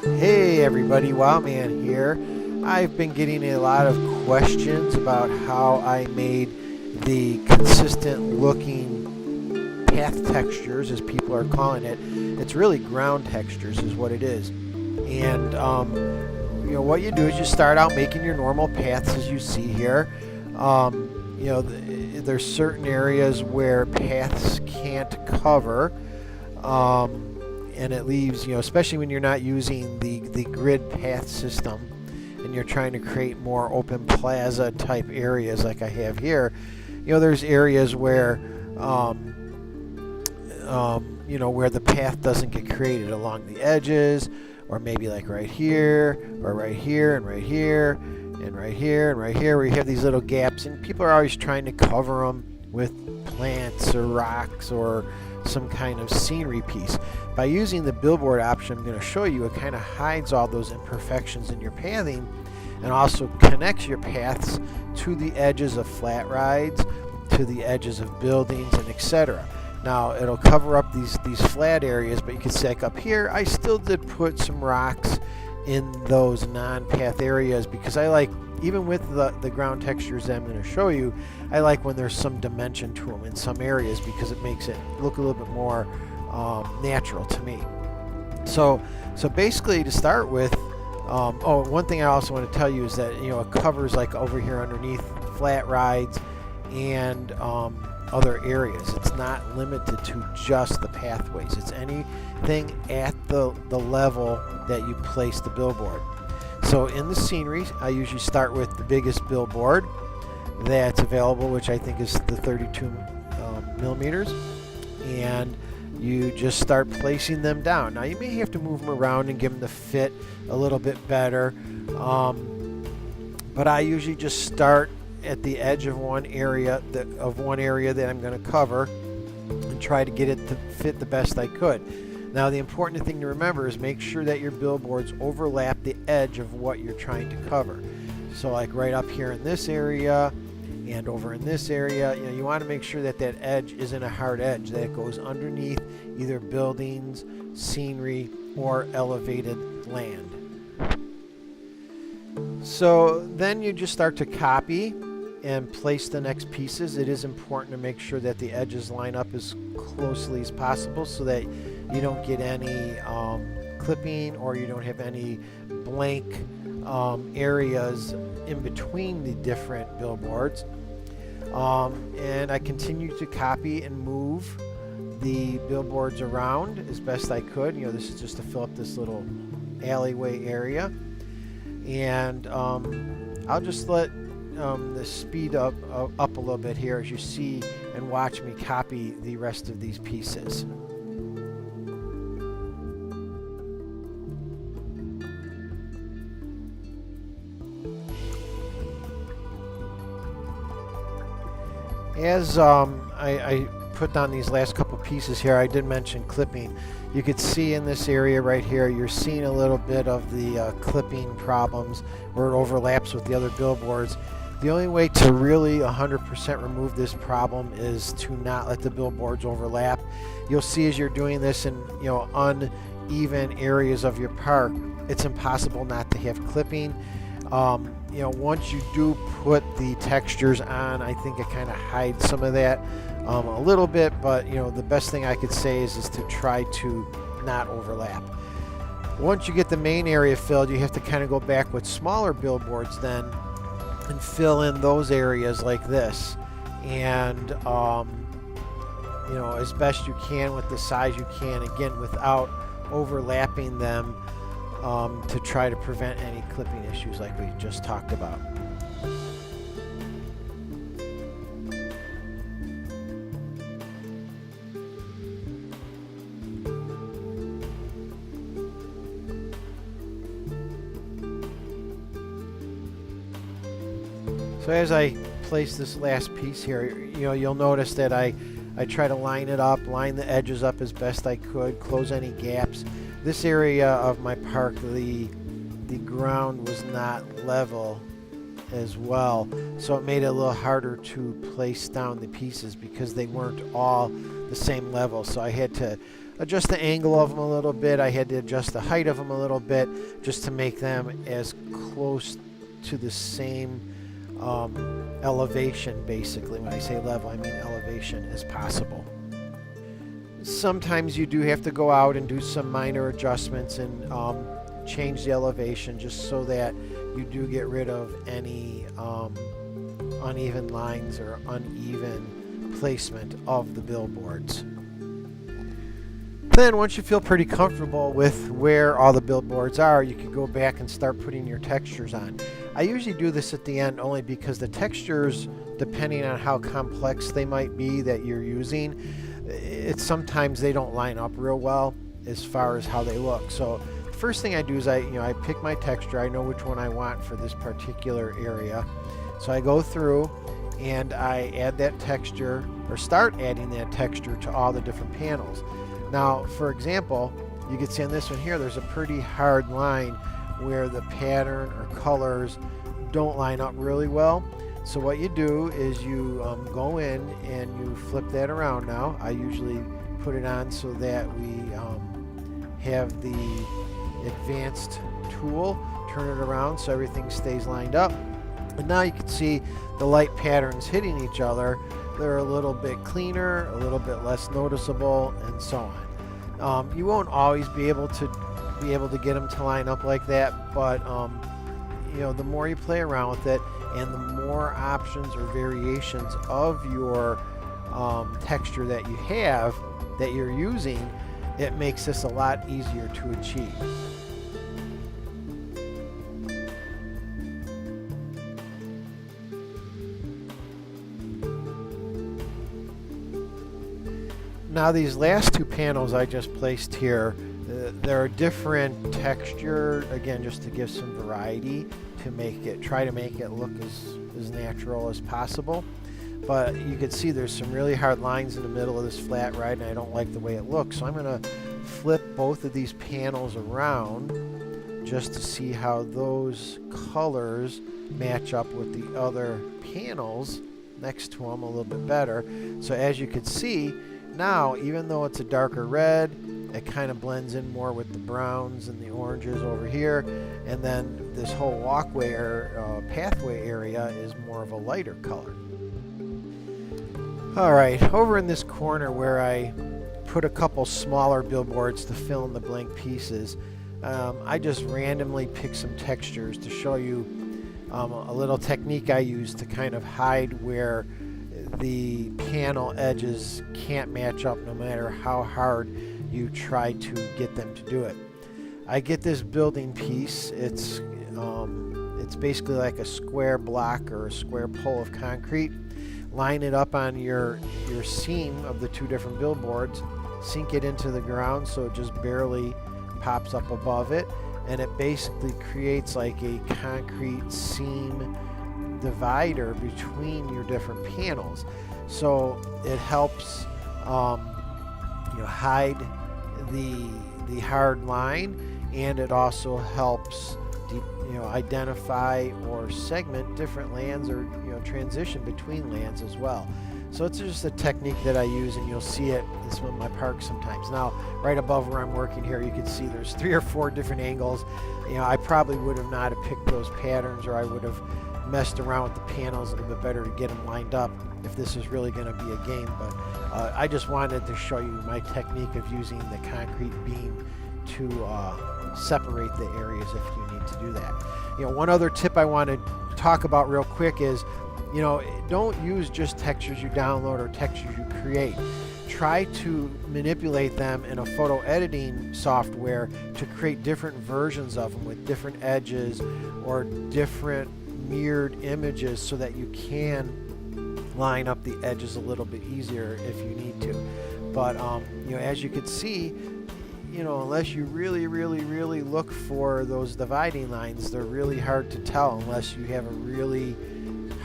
Hey everybody, Wildman here. I've been getting a lot of questions about how I made the consistent looking path textures, as people are calling it. It's really ground textures is what it is. And what you do is you start out making your normal paths as you see here. There's certain areas where paths can't cover. And it leaves, especially when you're not using the grid path system and you're trying to create more open plaza type areas like I have here, there's areas where, where the path doesn't get created along the edges, or maybe like right here, or right here, and right here, and right here, and right here, where you have these little gaps, and people are always trying to cover them with plants or rocks or some kind of scenery piece. By using the billboard option I'm going to show you, it kind of hides all those imperfections in your pathing and also connects your paths to the edges of flat rides, to the edges of buildings, and etc. Now it'll cover up these flat areas, but you can see like up here I still did put some rocks in those non-path areas because I like, even with the ground textures that I'm going to show you, I like when there's some dimension to them in some areas because it makes it look a little bit more natural to me. So basically, to start with, one thing I also want to tell you is that it covers like over here underneath flat rides and other areas. It's not limited to just the pathways. It's anything at the level that you place the billboard. So in the scenery, I usually start with the biggest billboard that's available, which I think is the 32 millimeters, and you just start placing them down. Now you may have to move them around and give them the fit a little bit better, but I usually just start at the edge of one area that I'm going to cover and try to get it to fit the best I could. Now the important thing to remember is make sure that your billboards overlap the edge of what you're trying to cover. So like right up here in this area and over in this area, you want to make sure that that edge isn't a hard edge, that it goes underneath either buildings, scenery, or elevated land. So then you just start to copy and place the next pieces. It is important to make sure that the edges line up as closely as possible so that you don't get any clipping, or you don't have any blank areas in between the different billboards. And I continue to copy and move the billboards around as best I could. This is just to fill up this little alleyway area. And I'll just let the speed up a little bit here as you see and watch me copy the rest of these pieces. As I put down these last couple pieces here, I did mention clipping. You could see in this area right here, you're seeing a little bit of the clipping problems where it overlaps with the other billboards. The only way to really 100% remove this problem is to not let the billboards overlap. You'll see as you're doing this in uneven areas of your park, it's impossible not to have clipping. Once you do put the textures on, I think it kind of hides some of that a little bit, but the best thing I could say is to try to not overlap. Once you get the main area filled, you have to kind of go back with smaller billboards then and fill in those areas like this, and as best you can with the size you can, again without overlapping them, to try to prevent any clipping issues like we just talked about. So as I place this last piece here, you'll notice that I try to line it up, line the edges up as best I could, close any gaps. This area of my park, the ground was not level as well, so it made it a little harder to place down the pieces because they weren't all the same level. So I had to adjust the angle of them a little bit. I had to adjust the height of them a little bit just to make them as close to the same elevation, basically. When I say level, I mean elevation, as possible. Sometimes you do have to go out and do some minor adjustments and change the elevation just so that you do get rid of any uneven lines or uneven placement of the billboards. Then once you feel pretty comfortable with where all the billboards are, you can go back and start putting your textures on. I usually do this at the end only because the textures, depending on how complex they might be that you're using, sometimes they don't line up real well as far as how they look. So the first thing I do is I pick my texture. I know which one I want for this particular area. So I go through and I add that texture, or start adding that texture to all the different panels. Now, for example, you can see on this one here, there's a pretty hard line where the pattern or colors don't line up really well. So what you do is you go in and you flip that around now. I usually put it on so that we have the advanced tool, turn it around so everything stays lined up. And now you can see the light patterns hitting each other. They're a little bit cleaner, a little bit less noticeable, and so on. You won't always be able to get them to line up like that, but the more you play around with it and the more options or variations of your texture that you have, that you're using, it makes this a lot easier to achieve. Now these last two panels I just placed here, they're a different texture, again, just to give some variety, to try to make it look as natural as possible. But you can see there's some really hard lines in the middle of this flat ride, and I don't like the way it looks. So I'm going to flip both of these panels around just to see how those colors match up with the other panels next to them a little bit better. So as you can see, now, even though it's a darker red, it kind of blends in more with the browns and the oranges over here, and then this whole walkway or pathway area is more of a lighter color. Alright, over in this corner where I put a couple smaller billboards to fill in the blank pieces, I just randomly pick some textures to show you a little technique I use to kind of hide where the panel edges can't match up no matter how hard you try to get them to do it. I get this building piece. It's basically like a square block or a square pole of concrete. Line it up on your seam of the two different billboards, sink it into the ground so it just barely pops up above it, and it basically creates like a concrete seam divider between your different panels. So it helps hide the hard line, and it also helps identify or segment different lands, or transition between lands as well. So it's just a technique that I use, and you'll see it in some of my parks sometimes. Now, right above where I'm working here, you can see there's 3 or 4 different angles. I probably would have not have picked those patterns, or I would have messed around with the panels a little bit better to get them lined up if this is really going to be a game. But I just wanted to show you my technique of using the concrete beam to separate the areas if you need to do that. One other tip I want to talk about real quick is, don't use just textures you download or textures you create. Try to manipulate them in a photo editing software to create different versions of them with different edges or different mirrored images so that you can line up the edges a little bit easier if you need to. But as you can see, unless you really look for those dividing lines, they're really hard to tell unless you have a really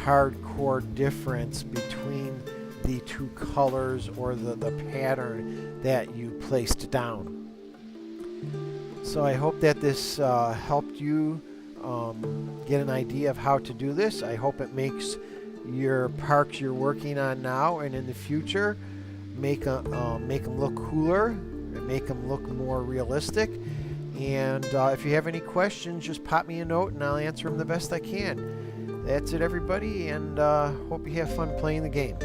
hardcore difference between the two colors or the pattern that you placed down. So I hope that this helped you get an idea of how to do this. I hope it makes your parks you're working on now and in the future make them look cooler, and make them look more realistic. And if you have any questions, just pop me a note and I'll answer them the best I can. That's it, everybody, and hope you have fun playing the game.